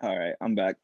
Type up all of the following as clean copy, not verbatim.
All right, I'm back.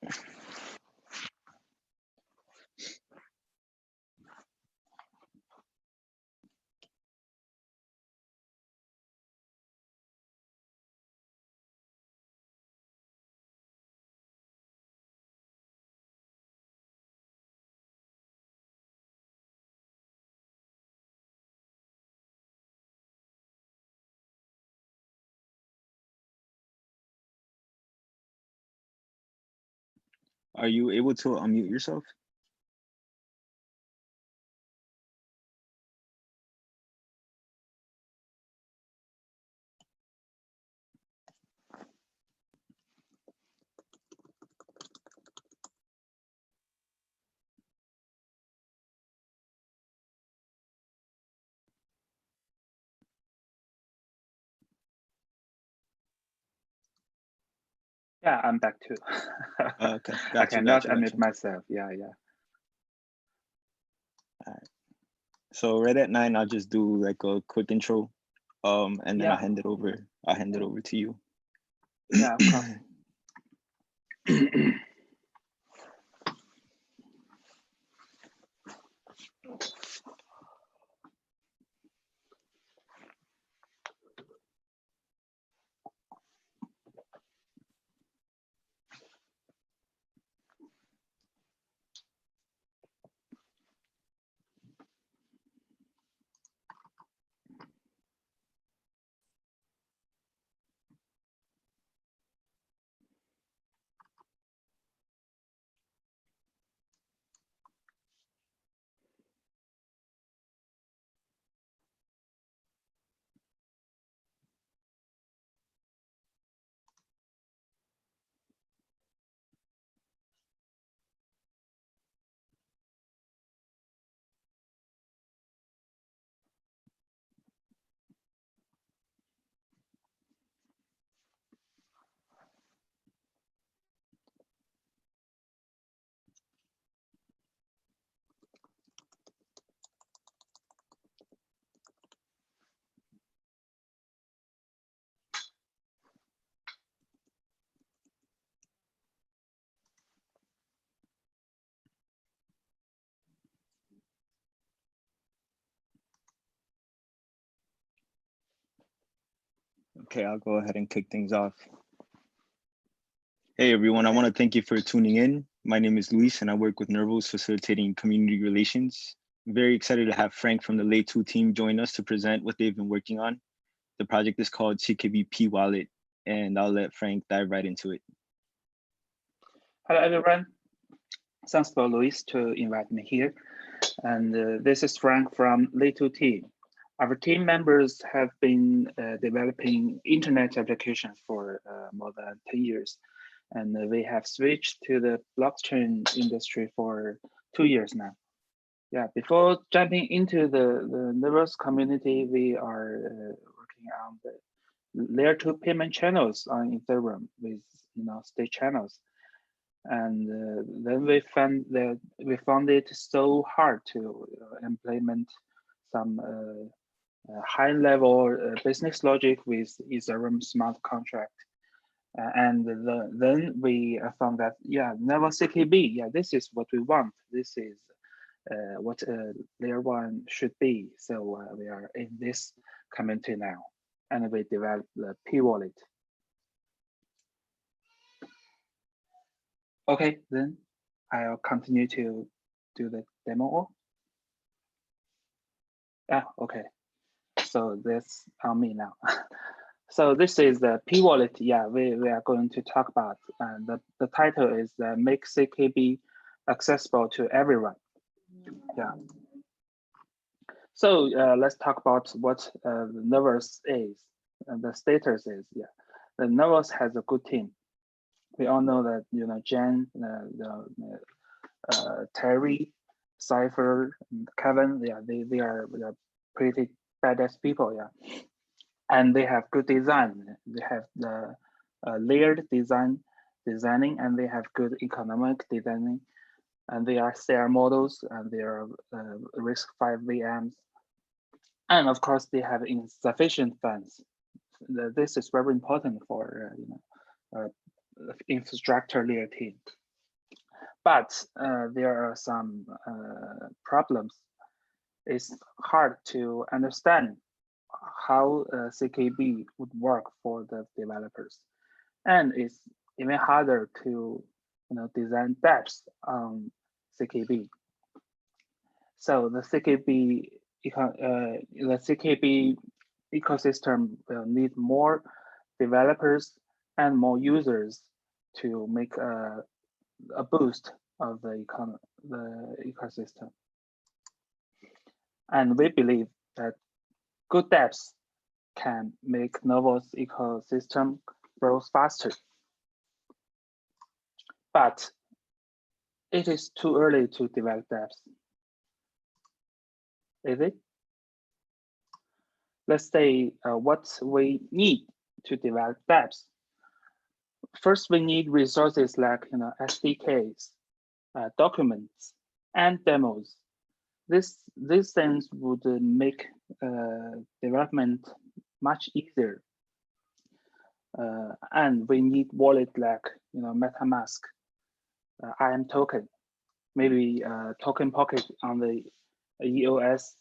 Are you able to unmute yourself? Yeah, I'm back too. Okay, I got you, cannot got you, got unmute you. myself. Yeah. All right. So right at 9, I'll just do like a quick intro, and then I'll Yeah. hand it over. I'll hand it over to you. Yeah, of course. Okay, I'll go ahead and kick things off. Hey everyone, I want to thank you for tuning in. My name is Luis and I work with Nervos facilitating community relations. I'm very excited to have Frank from the Late 2 team join us to present what they've been working on. The project is called CKB P Wallet, and I'll let Frank dive right into it. Hello, everyone. Thanks for Luis to invite me here. And this is Frank from Little team. Our team members have been developing internet applications for more than 10 years. And we have switched to the blockchain industry for 2 years now. Yeah, before jumping into the Nervous community, we are working on the layer 2 payment channels on Ethereum with state channels. And then we found it so hard to implement some high level business logic with Ethereum smart contract. Then we found that, yeah, Never CKB, yeah, this is what we want. This is what layer 1 should be. So we are in this community now, and we developed the P Wallet. Okay, then I'll continue to do the demo. Yeah, okay. So that's on me now. So this is the P Wallet. Yeah, we are going to talk about. And the title is Make CKB Accessible to Everyone. Yeah. So let's talk about what the Nervous is. The status is, yeah. The Nervous has a good team. We all know that, Jen, Terry, Cypher, Kevin, yeah, they are pretty badass people, yeah. And they have good design. They have the layered designing, and they have good economic designing. And they are CR models, and they are RISC-V VMs. And of course, they have insufficient funds. This is very important for infrastructure layer team. But there are some problems. It's hard to understand how CKB would work for the developers, and it's even harder to design dApps on CKB. So the CKB ecosystem will need more developers and more users to make a boost of the ecosystem. And we believe that good dApps can make Novo's ecosystem grow faster. But it is too early to develop dApps. Is it? Let's say what we need to develop dApps. First, we need resources like SDKs, documents, and demos. These things would make development much easier. And we need wallet like MetaMask, IM token, maybe Token Pocket on the EOS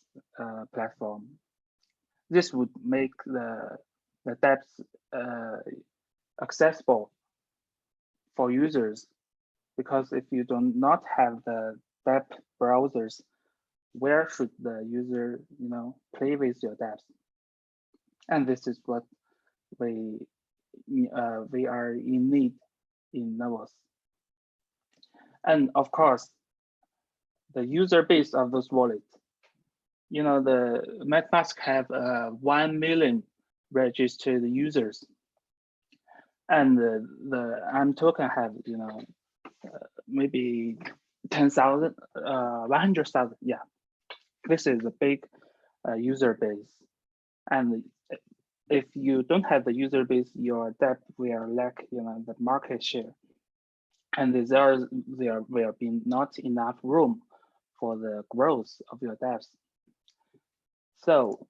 platform. This would make the dApps accessible for users, because if you do not have the dApp browsers, where should the user play with your dApps? And this is what we are in need in Novos. And of course, the user base of those wallets. The MetaMask have 1 million registered users, and the IM token have maybe 10,000, 100,000. Yeah, this is a big user base, and if you don't have the user base, your dApp will lack the market share, and there will be not enough room for the growth of your dApps. So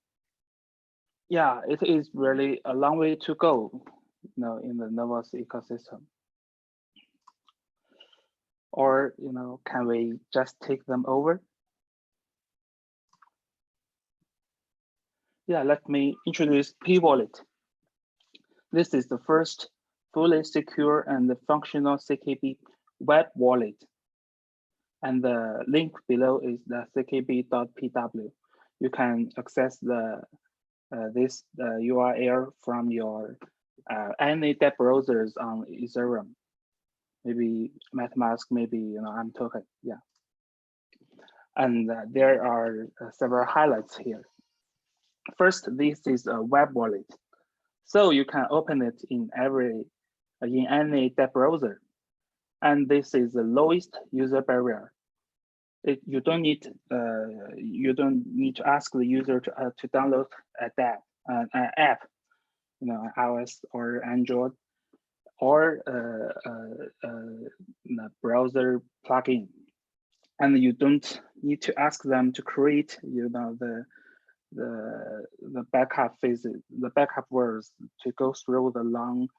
yeah, it is really a long way to go in the Novos ecosystem. Or can we just take them over? Yeah, let me introduce P Wallet. This is the first fully secure and functional CKB web wallet. And the link below is the ckb.pw. You can access this URL from your any dApp browsers on Ethereum, maybe MetaMask, maybe IM token, yeah. And there are several highlights here. First, this is a web wallet, so you can open it in any dApp browser, and this is the lowest user barrier. You don't need to ask the user to download an app, iOS or Android, or a browser plugin, and you don't need to ask them to create the backup phases, the backup words, to go through the long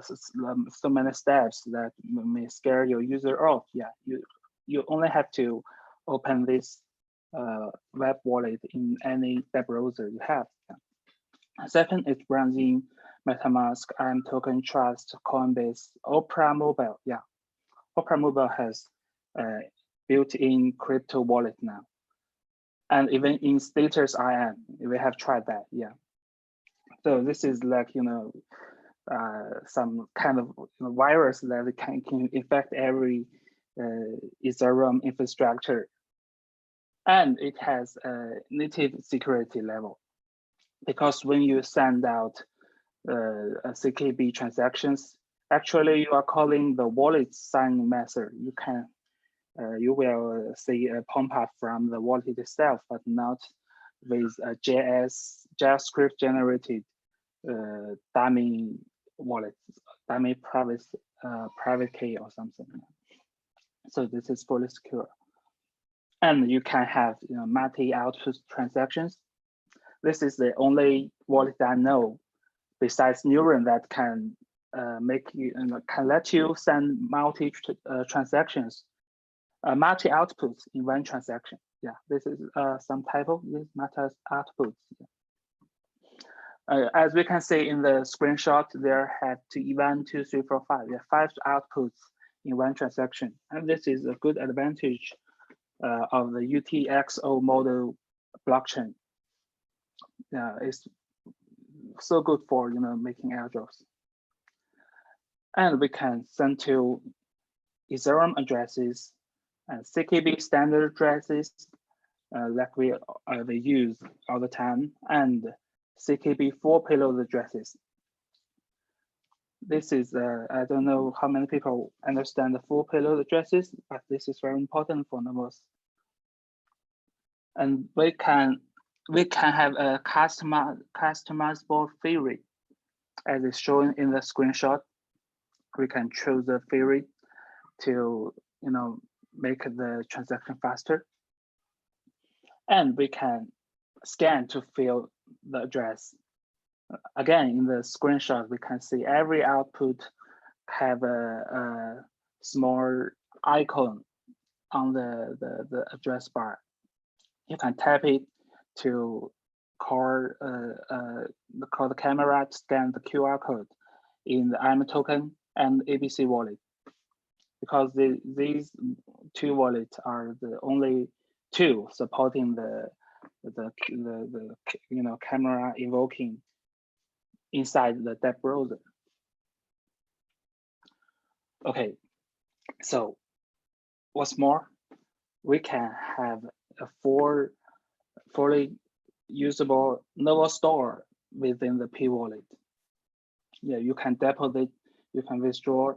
so many steps that may scare your user off. Yeah, you only have to open this web wallet in any web browser you have. Second, it runs in MetaMask, IM token, Trust, Coinbase, Opera Mobile. Yeah, Opera Mobile has built-in crypto wallet now, and even in Status IM, we have tried that. Yeah, so this is like some kind of virus that can infect every Ethereum infrastructure, and it has a native security level, because when you send out CKB transactions, actually you are calling the wallet sign method. You will see a pop-up from the wallet itself, but not with a JavaScript generated dummy wallet, dummy private key or something. So this is fully secure, and you can have multi-output transactions. This is the only wallet I know besides Neuron that can can let you send multi transactions, multi outputs in one transaction. Yeah, this is some typo. This matters outputs. As we can see in the screenshot, there have 1, 2, 3, 4, 5. There are 5 outputs in one transaction, and this is a good advantage of the UTXO model blockchain. It's so good for making airdrops. And we can send to Ethereum addresses and CKB standard addresses like we use all the time, and CKB full payload addresses. This is, I don't know how many people understand the full payload addresses, but this is very important for Nervos. And we can have a customizable theory, as is shown in the screenshot. We can choose a theory to make the transaction faster, and we can scan to fill the address. Again, in the screenshot, we can see every output have a small icon on the address bar. You can tap it to call the camera to scan the QR code in the IM token and ABC wallet, because these 2 wallets are the only 2 supporting the camera invoking inside the deb browser. Okay, so what's more, we can have a fully usable Nervos store within the P Wallet. Yeah, you can deposit, you can withdraw,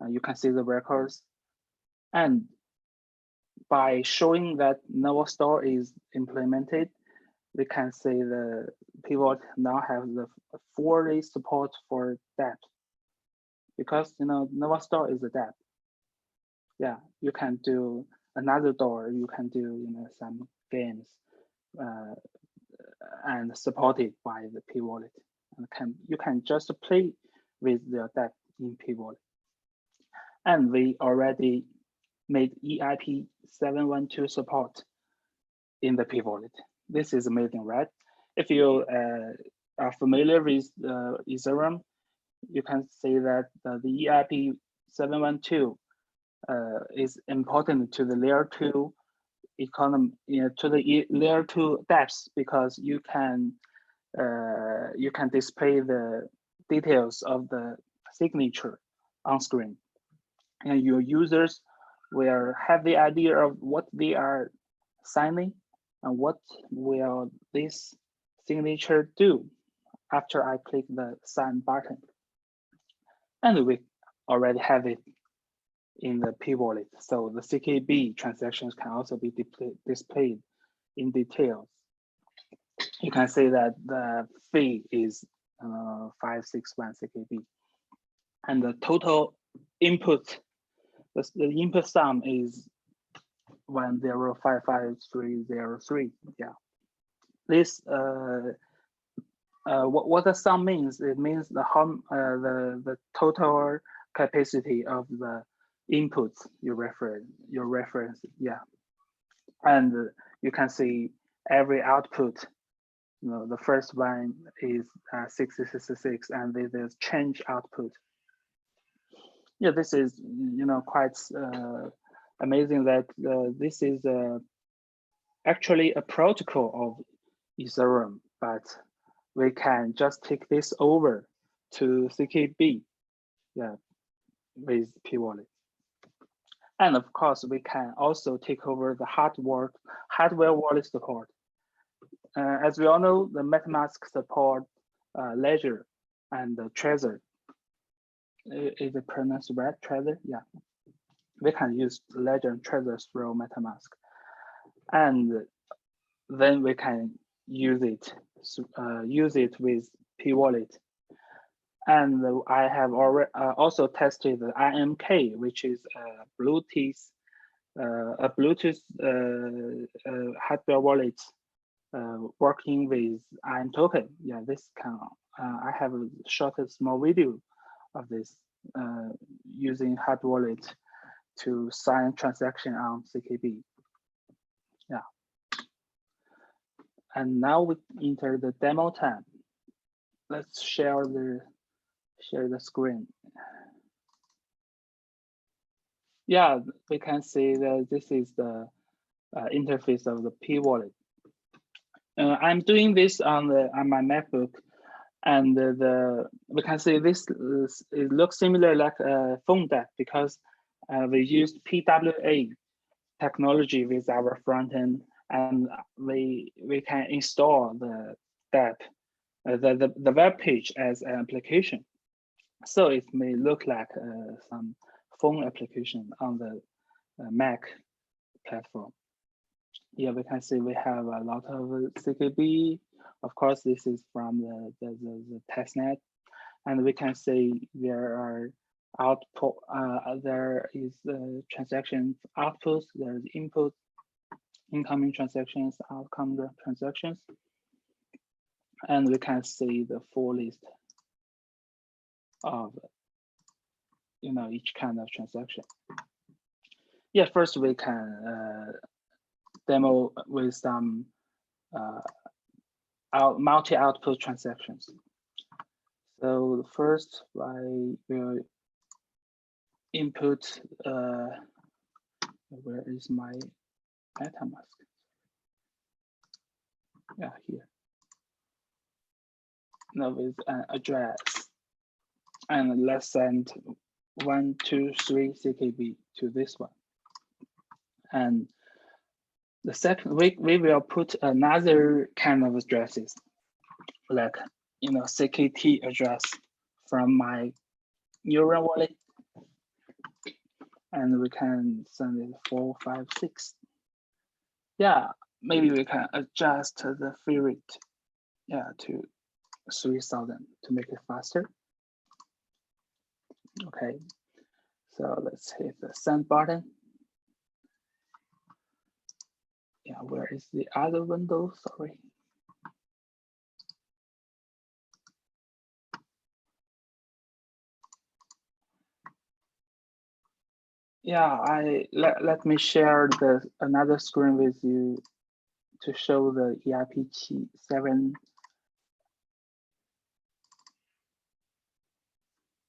you can see the records. And by showing that Nervos store is implemented, we can say the P Wallet now have the fully support for that, because Nervos store is a dApp. Yeah, you can do another door, you can do some games and supported by the P Wallet, and you can just play with the dApp in P Wallet. And we already made EIP 712 support in the P Wallet. This is amazing, right? If you are familiar with Ethereum, you can see that the EIP 712 is important to the layer 2 economy, to the layer 2 dApps, because you can display the details of the signature on screen, and your users will have the idea of what they are signing and what will this signature do after I click the sign button. And we already have it in the P Wallet, so the CKB transactions can also be displayed in details. You can see that the fee is 561 CKB, and the total input, the input sum is 10555303. Yeah, this what the sum means? It means the total capacity of the inputs you reference. Yeah, and you can see every output. The first one is 666, and this is change output. Yeah, this is quite amazing that this is actually a protocol of Ethereum, but we can just take this over to CKB, yeah, with P Wallet. And of course, we can also take over the hardware wallet support. As we all know, the MetaMask support Ledger and the Trezor. Is it pronounced right, Trezor? Yeah. We can use Ledger and Trezor through MetaMask. And then we can use it with P Wallet. And I have already also tested the IMK, which is a Bluetooth hardware wallet working with IM token. Yeah, this can I have shot a small video this using hard wallet to sign transaction on CKB. Yeah. And now we enter the demo tab. Let's share the screen. Yeah, we can see that this is the interface of the P Wallet. I'm doing this on my MacBook, and we can see this it looks similar like a phone deck because we used PWA technology with our front end, and we can install the app, the web page as an application. So it may look like some phone application on the Mac platform. Yeah, we can see we have a lot of CKB. Of course, this is from the testnet, and we can see there are output. There is transaction outputs. There's input, incoming transactions, outcome transactions, and we can see the full list of each kind of transaction. Yeah, first we can demo with some multi-output transactions. So first I will input, where is my MetaMask? Yeah, here. Now with an address, and let's send 123 CKB to this one. And the second, we will put another kind of addresses, like CKT address from my Neural wallet, and we can send it 456. Yeah, maybe we can adjust the fee rate, yeah, to 3,000 to make it faster. Okay, so let's hit the send button. Yeah, where is the other window? Sorry. Yeah, let me share another screen with you to show the EIP7.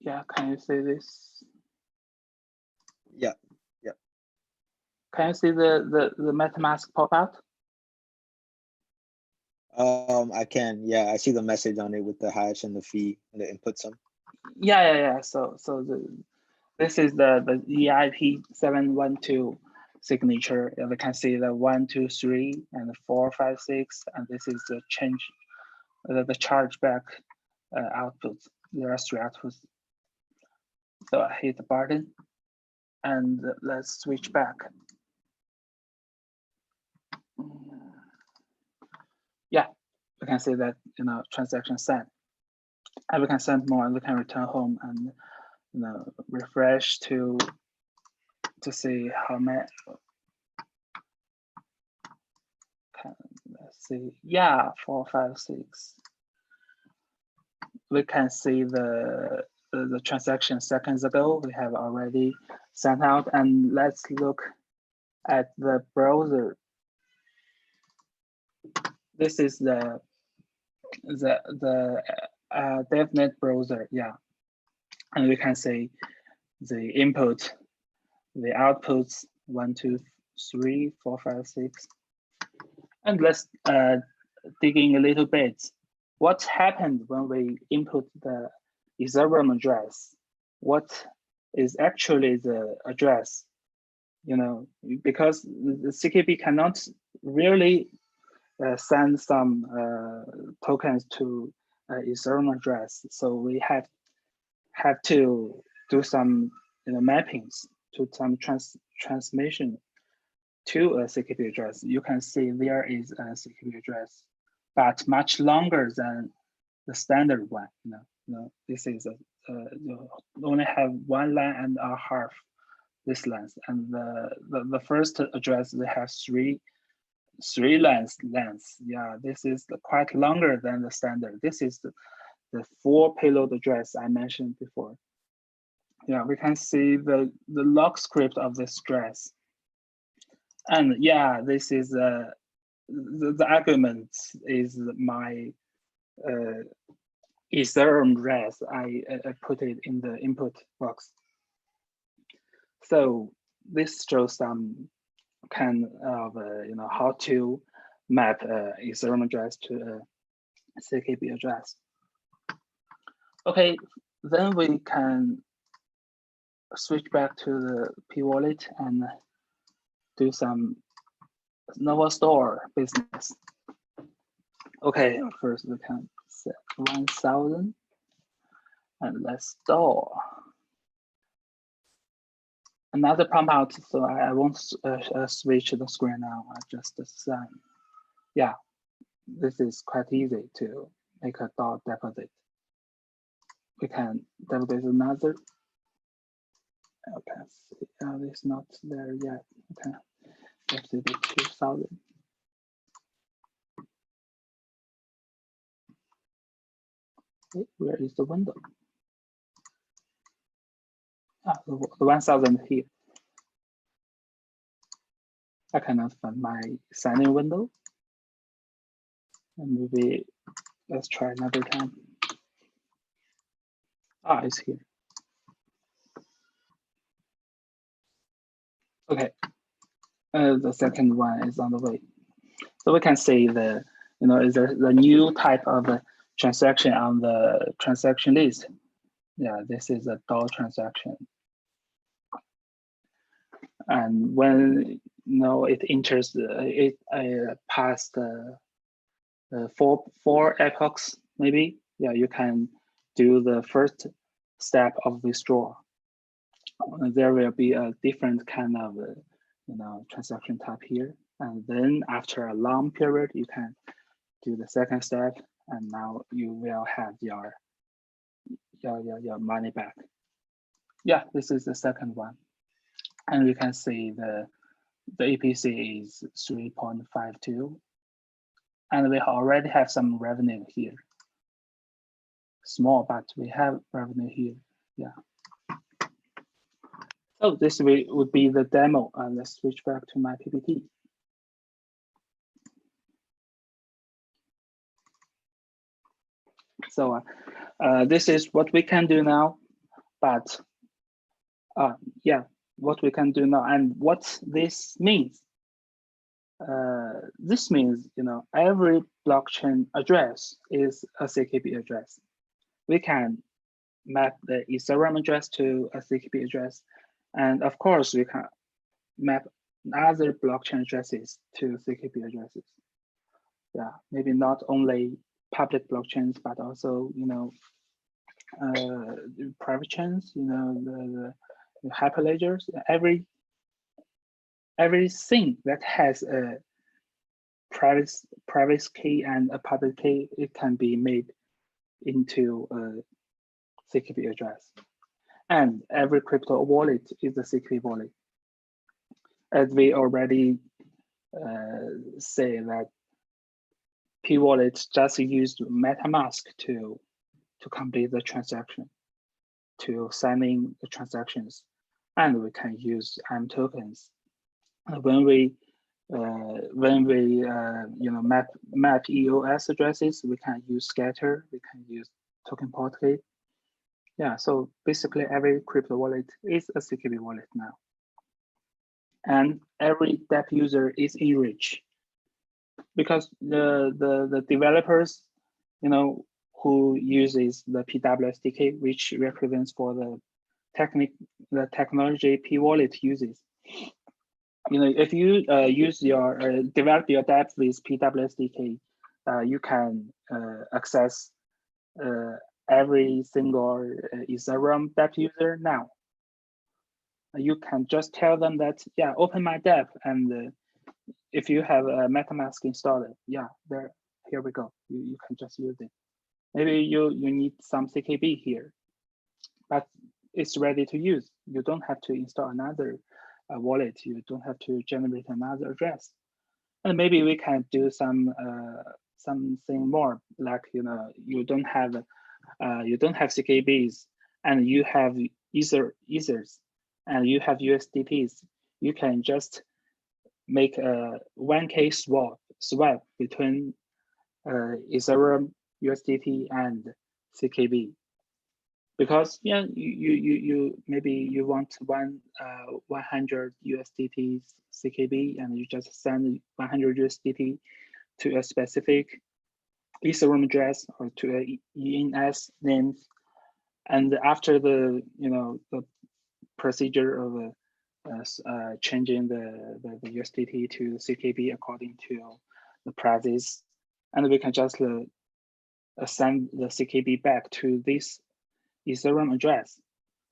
Yeah, can you see this? Yeah. Can you see the MetaMask pop out? I can. Yeah, I see the message on it with the hash and the fee and the input sum. Yeah. So this is the EIP 712 signature. We can see the 1, 2, 3, and 4, 5, 6, and this is the change, the chargeback outputs. There are 3 outputs. So I hit the button, and let's switch back. Yeah, we can see that transaction sent, and we can send more, and we can return home and refresh to see how many. Let's see. Yeah, 4, 5, 6. We can see the transaction seconds ago. We have already sent out, and let's look at the browser. This is the DevNet browser. Yeah, and we can see the input, the outputs 1, 2, 3, 4, 5, 6. And let's dig in a little bit. What happened when we input the Ethereum address? What is actually the address? Because the CKB cannot really send some tokens to Ethereum address, so we have to do some mappings to some transmission to a CKB address. You can see there is a CKB address, but much longer than the standard one. This is only have 1 line and a half this length, and the first address they have three lines lengths. Yeah, this is quite longer than the standard. This is the 4 payload address I mentioned before. Yeah, we can see the log script of this address. And yeah, this is the argument is my Ethereum address. I put it in the input box. So this shows some kind of how to map Ethereum address to a CKB address. Okay, then we can switch back to the P Wallet and do some Nova Store business. Okay, first we can set 1,000 and let's store. Another prompt out, so I won't switch the screen now. I just send. Yeah, this is quite easy to make a dot deposit. We can deposit another. Okay, see, it's not there yet. Okay, deposit 2,000. Okay, where is the window? The 1,000 here. I cannot find my sign-in window. And maybe let's try another time. It's here. Okay, the second one is on the way. So we can see the, is the new type of transaction on the transaction list. Yeah, this is a DAO transaction. And when it enters, it past four epochs, maybe. Yeah, you can do the first step of withdrawal. There will be a different kind of transaction type here, and then after a long period, you can do the second step, and now you will have your money back. Yeah, this is the second one, and you can see the APC is 3.52, and we already have some revenue here. Small, but we have revenue here. Yeah. So this would be the demo, and let's switch back to my PPT. So this is what we can do now, but yeah, what we can do now and what this means. This means, every blockchain address is a CKB address. We can map the Ethereum address to a CKB address. And of course, we can map other blockchain addresses to CKB addresses. Yeah, maybe not only public blockchains, but also, private chains, the hyperledgers, everything that has a private key and a public key, it can be made into a CKB address. And every crypto wallet is a CKB wallet. As we already say that P Wallet just used MetaMask to complete the transaction, to sign in the transactions, and we can use M tokens. When we map EOS addresses, we can use scatter, we can use token portkey. Yeah, so basically every crypto wallet is a CKB wallet now. And every DApp user is enriched because the developers, who uses the PWSDK, which represents for the technology P Wallet uses. If you develop your DApp with PWSDK, you can access every single Ethereum DApp user now. You can just tell them that, yeah, open my DApp, and if you have a MetaMask installed, yeah, here we go. You can just use it. Maybe you need some CKB here, but it's ready to use. You don't have to install another wallet. You don't have to generate another address. And maybe we can do something more, like you don't have CKBs, and you have Ethers, and you have USDTs, you can just make a 1K swap between Ethereum, USDT, and CKB. Because yeah, you maybe you want 100 USDT CKB, and you just send 100 USDT to a specific Ethereum address or to a ENS name, and after the the procedure of changing the USDT to CKB according to the prices, and we can just send the CKB back to this Ethereum address.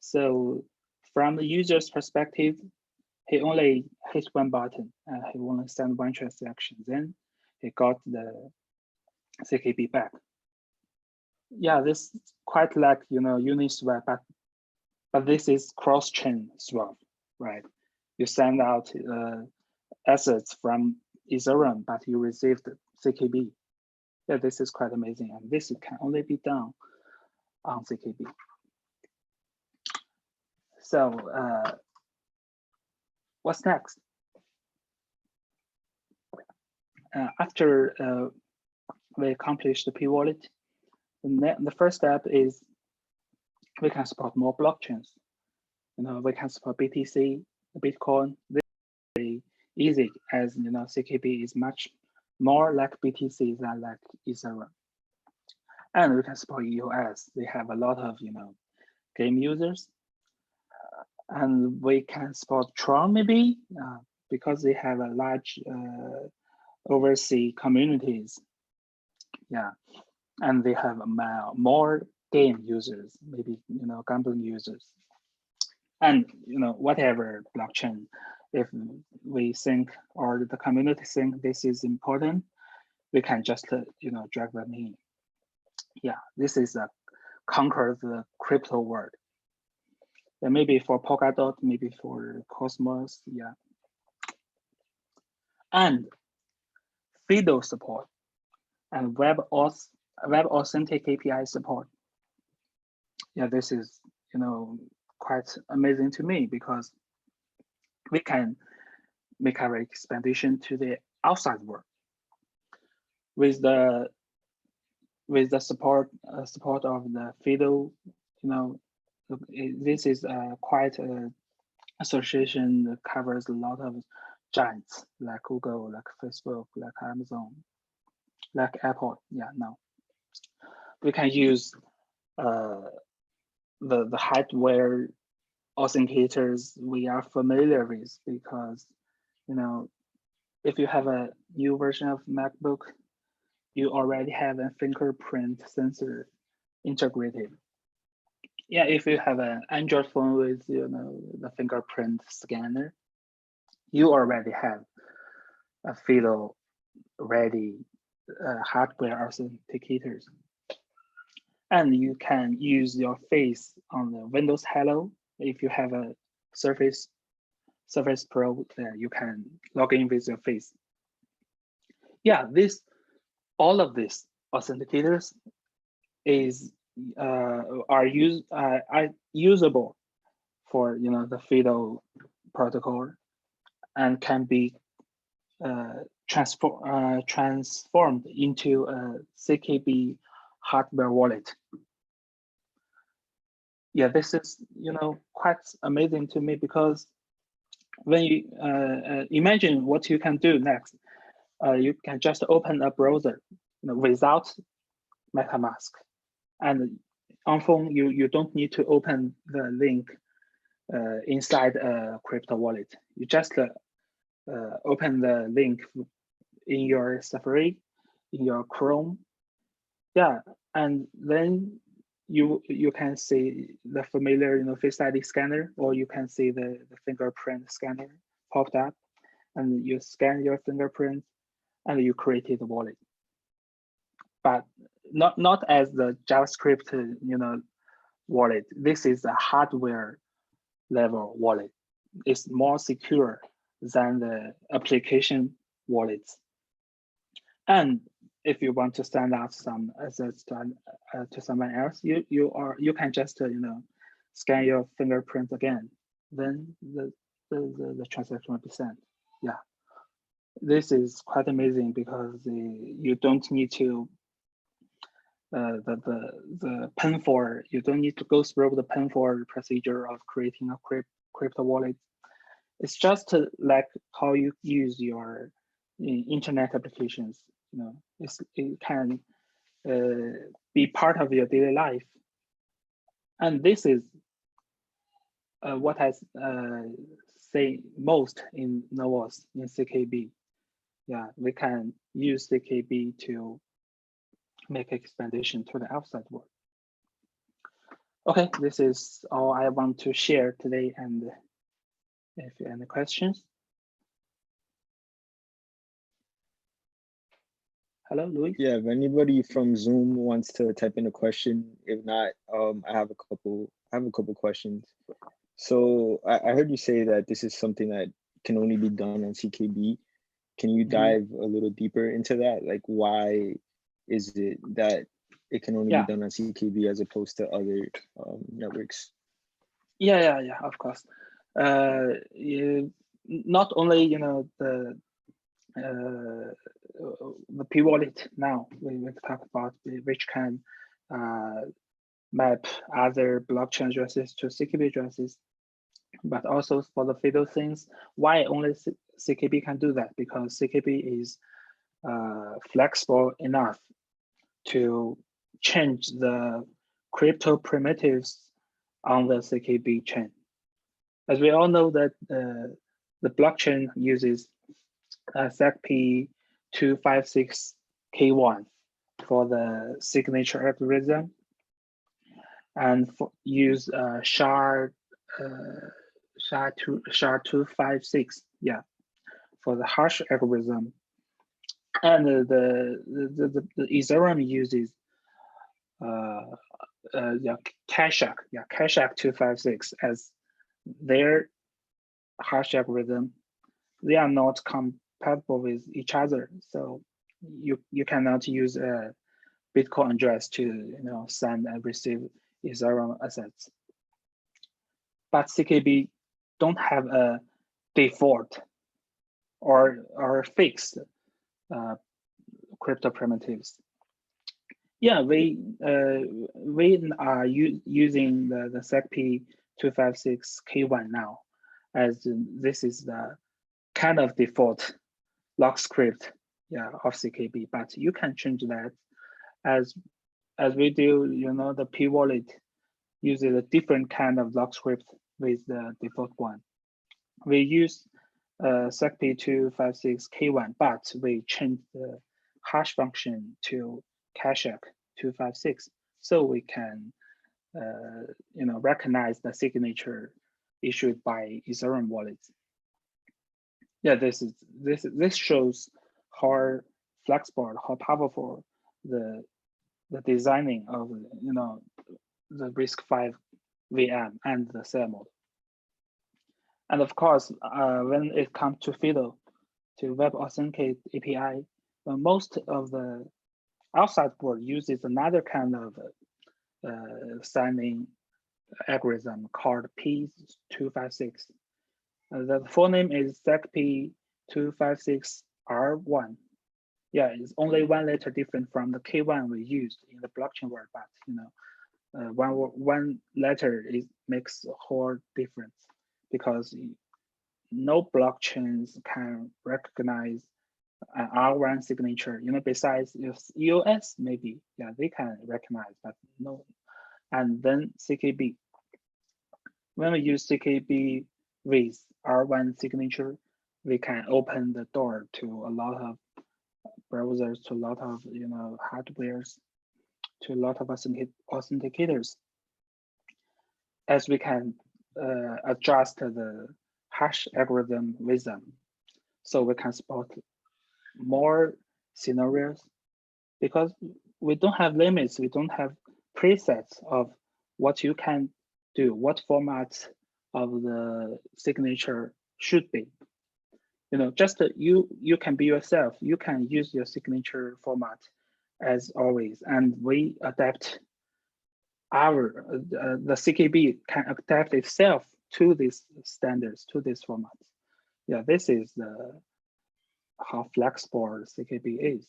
So from the user's perspective, he only hit one button and he only sent one transaction. Then he got the CKB back. Yeah, this is quite like Uniswap, but this is cross-chain swap, right? You send out assets from Ethereum, but you received CKB. Yeah, this is quite amazing, and this can only be done on CKB. So what's next? After we accomplish the P Wallet, the first step is we can support more blockchains. We can support BTC, Bitcoin. This is very easy, as CKB is much more like BTC than like Ethereum. And we can support EOS. They have a lot of game users. And we can support Tron maybe because they have a large overseas communities. Yeah, and they have more game users, maybe gambling users. And whatever blockchain, if we think or the community think this is important, we can just drag them in. Yeah, this is a conquer the crypto world. And maybe for Polkadot, maybe for Cosmos, yeah. And FIDO support and web authentic API support. Yeah, this is quite amazing to me because we can make our expedition to the outside world with the support of the FIDO. This is quite an association that covers a lot of giants like Google, like Facebook, like Amazon, like Apple. Yeah, now we can use the hardware authenticators we are familiar with, because if you have a new version of MacBook, you already have a fingerprint sensor integrated. Yeah, if you have an Android phone with the fingerprint scanner, you already have a FIDO ready hardware authenticators. And you can use your face on the Windows Hello. If you have a Surface Pro, you can log in with your face. Yeah, all of these authenticators are usable for the FIDO protocol and can be transformed into a CKB hardware wallet. Yeah, this is quite amazing to me, because when you imagine what you can do next, you can just open a browser without MetaMask, and on phone you don't need to open the link inside a crypto wallet. You just open the link in your Safari, in your Chrome. Yeah, and then you can see the familiar Face ID scanner, or you can see the fingerprint scanner popped up, and you scan your fingerprint and you created the wallet. But not as the JavaScript wallet. This is a hardware level wallet. It's more secure than the application wallets. And if you want to send out some assets to someone else, you can just scan your fingerprint again, then the transaction will be sent. Yeah, this is quite amazing because you don't need to the PIN for, you don't need to go through the PIN for procedure of creating a crypto wallet. It's just like how you use your internet applications. You know, it can be part of your daily life, and this is what I say most in Novos in CKB. Yeah, we can use CKB to make expandation to the outside world. Okay, this is all I want to share today. And if you have any questions. Hello, Luis. Yeah, if anybody from Zoom wants to type in a question, if not, I have a couple questions. So I heard you say that this is something that can only be done on CKB. Can you dive a little deeper into that? Like, why is it that it can only be done on CKB as opposed to other networks? Yeah, of course. Not only, you know, the P Wallet now we talk about, which can map other blockchain addresses to CKB addresses, but also for the FIDO things. Why only CKB can do that? Because CKB is flexible enough to change the crypto primitives on the CKB chain. As we all know that the blockchain uses CKB 256K1 for the signature algorithm, and use SHA-256, yeah, for the hash algorithm. And the Ethereum uses Kashak 256 as their hash algorithm. They are not compatible with each other, so you cannot use a Bitcoin address to send and receive Ethereum assets. But CKB don't have a default or fixed crypto primitives. Yeah, we are using the CKB 256K1 now, as this is the kind of default lock script, of CKB. But you can change that as we do. The P Wallet uses a different kind of lock script with the default one. We use CKB 256K1, but we change the hash function to Kashak 256, so we can recognize the signature issued by Ethereum wallets. Yeah, this shows how flexible, how powerful the designing of the RISC-V VM and the cell mode. And of course, when it comes to FIDO, to Web Authenticate API, most of the outside world uses another kind of signing algorithm called P256. The full name is CKB 256R1. Yeah, it's only one letter different from the K1 we used in the blockchain world, but one letter makes a whole difference, because no blockchains can recognize an R1 signature. Besides EOS, maybe, yeah, they can recognize, but no. And then CKB. When we use CKB with R1 signature, we can open the door to a lot of browsers, to a lot of hardwares, to a lot of authenticators, as we can adjust the hash algorithm with them, so we can support more scenarios, because we don't have limits, we don't have presets of what you can do, what format of the signature should be. Just you can be yourself. You can use your signature format as always, and we adapt the CKB can adapt itself to these standards, to these formats. Yeah, this is how flexible CKB is.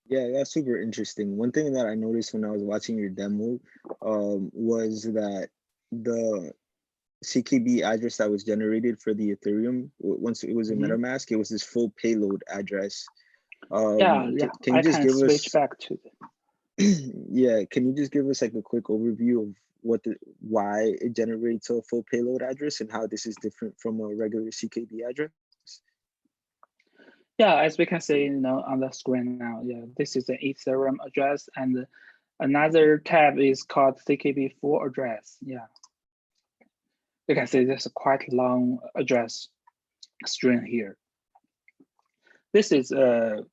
Yeah, that's super interesting. One thing that I noticed when I was watching your demo was that the CKB address that was generated for the Ethereum, once it was in MetaMask, it was this full payload address. Yeah, can you just give switch us back to yeah, can you just give us like a quick overview of why it generates a full payload address and how this is different from a regular CKB address? Yeah, as we can see, on the screen now, yeah, this is an Ethereum address, and another tab is called CKB full address. Yeah, you can see there's a quite long address string here. This is a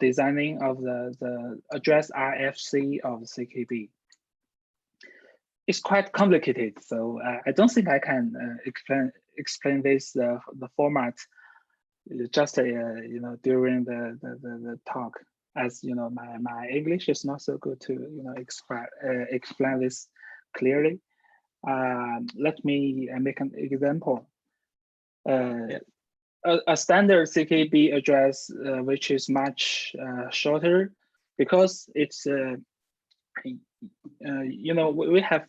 designing of the address RFC of CKB. It's quite complicated, so I don't think I can explain this the format just during the talk, as my English is not so good to explain this clearly. Let me make an example. A standard CKB address, which is much shorter, because it's we have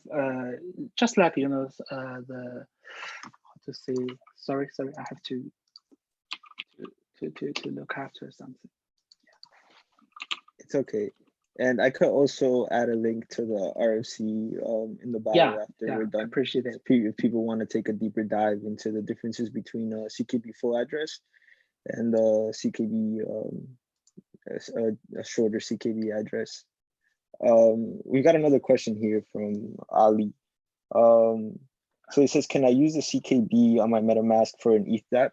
just like the how to say, sorry, I have to look after something. It's okay. And I could also add a link to the RFC in the bio after we're done. I appreciate it. If people want to take a deeper dive into the differences between CKB full address and CKB, a shorter CKB address. We got another question here from Ali. So it says, can I use the CKB on my MetaMask for an ETH dApp?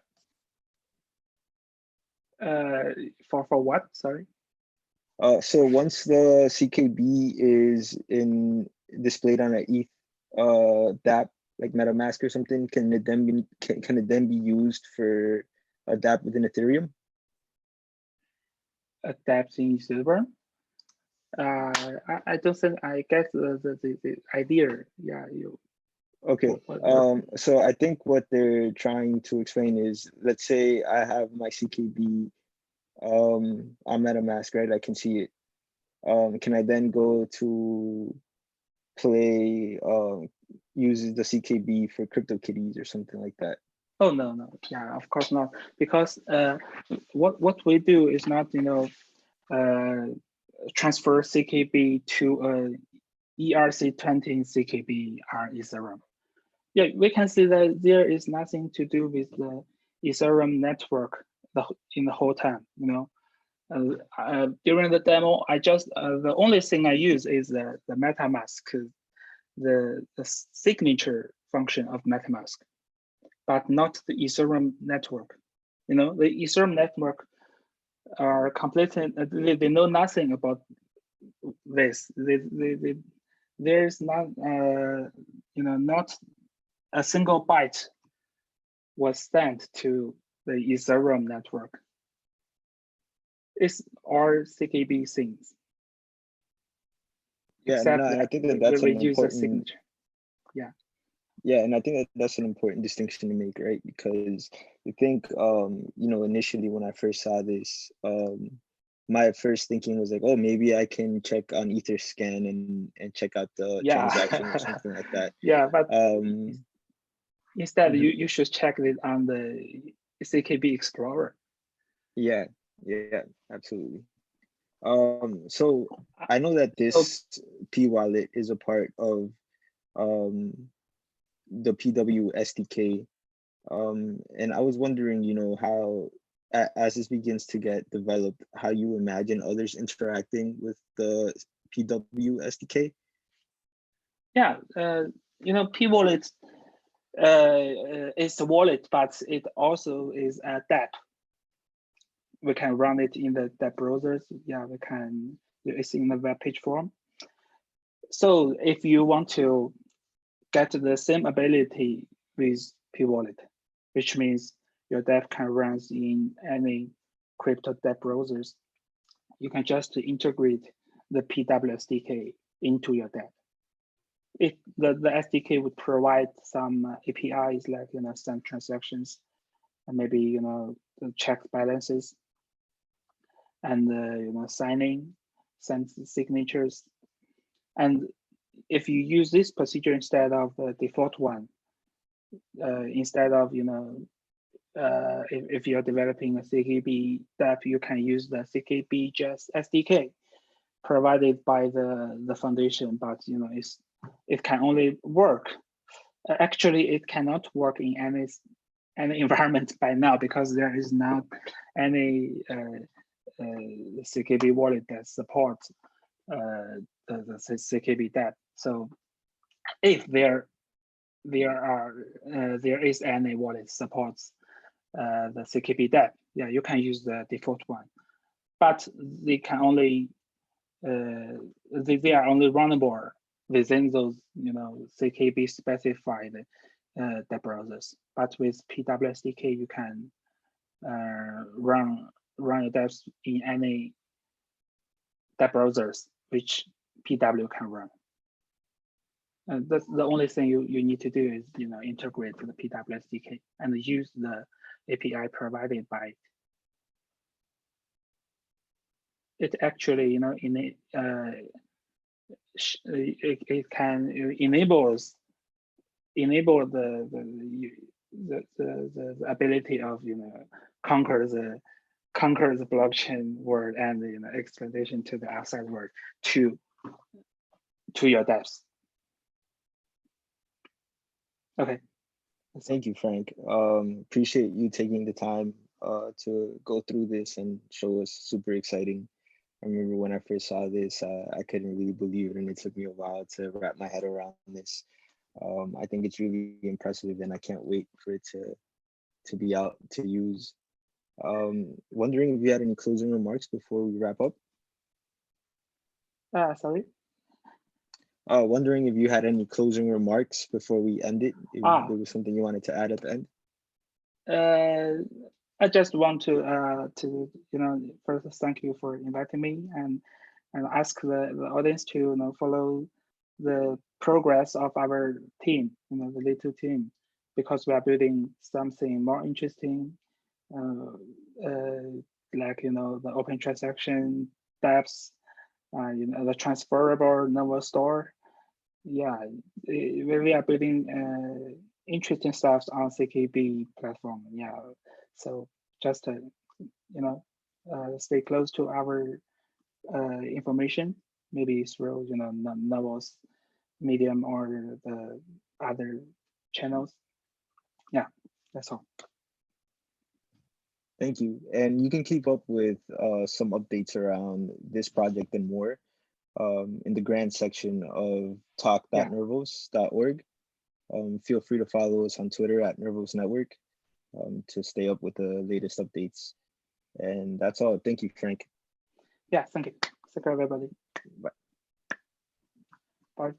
For what? Sorry. So once the CKB is displayed on an ETH dApp, like MetaMask or something, can it then be used for a dApp within Ethereum? A dApp in Ethereum? I don't think I get the idea. Yeah, you. Okay. So I think what they're trying to explain is, let's say I have my CKB on MetaMask, right? I can see it. Can I then go to play uses the CKB for CryptoKitties or something like that? Oh no, yeah, of course not, because what we do is not transfer CKB to a ERC20 CKB on Ethereum. Yeah, we can see that there is nothing to do with the Ethereum network in the whole time. During the demo, I just the only thing I use is the MetaMask, the signature function of MetaMask, but not the Ethereum network. The Ethereum network are completely, they know nothing about this. There's not not a single byte was sent to the Ethereum network. It's all CKB things. Yeah, no, I think that's an important signature. Yeah, and I think that that's an important distinction to make, right? Because I think, initially when I first saw this, my first thinking was like, oh, maybe I can check on Etherscan and check out the transaction or something like that. Yeah, but instead you should check it on the CKB Explorer. Yeah, absolutely. So I know that this P Wallet is a part of the PW SDK, and I was wondering, how as this begins to get developed, how you imagine others interacting with the PW SDK? Yeah, P Wallet is a wallet, but it also is a dApp. We can run it in the dApp browsers. Yeah, we can. It's in the web page form. So if you want to get the same ability with P Wallet, which means your dApp can run in any crypto dApp browsers, you can just integrate the PW SDK into your dApp. The SDK would provide some APIs like send transactions and maybe the check balances and signing, send signatures. And if you use this procedure instead of the default one, instead of if you're developing a CKB dApp, you can use the CKB just SDK provided by the foundation, but it can only work. Actually, it cannot work in any environment by now because there is not any CKB wallet that supports the CKB dApp. So if there is any wallet supports the CKB dApp, yeah, you can use the default one, but they can only they are only runnable within those CKB specified dApp browsers. But with PW SDK, you can run your dApps in any dApp browsers which PW can run. And that's the only thing you need to do is integrate to the PW SDK and use the API provided by it. It actually it can enable the ability of conquer the blockchain world and exploitation to the outside world to your dApps. Okay. Thank you, Frank. Appreciate you taking the time to go through this and show us. Super exciting. I remember when I first saw this, I couldn't really believe it, and it took me a while to wrap my head around this. I think it's really impressive, and I can't wait for it to be out to use. Wondering if you had any closing remarks before we wrap up? Sorry? Wondering if you had any closing remarks before we end it, if there was something you wanted to add at the end? I just want to first thank you for inviting me and ask the audience to follow the progress of our team, the little team, because we are building something more interesting, like the open transaction dApps, the transferable Nova store. Yeah, we are building interesting stuff on CKB platform. Yeah, so just stay close to our information, maybe through Nova's Medium or the other channels. Yeah, that's all. Thank you. And you can keep up with some updates around this project and more in the grant section of talk.nervos.org. Feel free to follow us on Twitter at Nervos Network to stay up with the latest updates. And that's all. Thank you, Frank. Yeah, thank you. Thank you, everybody. Bye. Bye.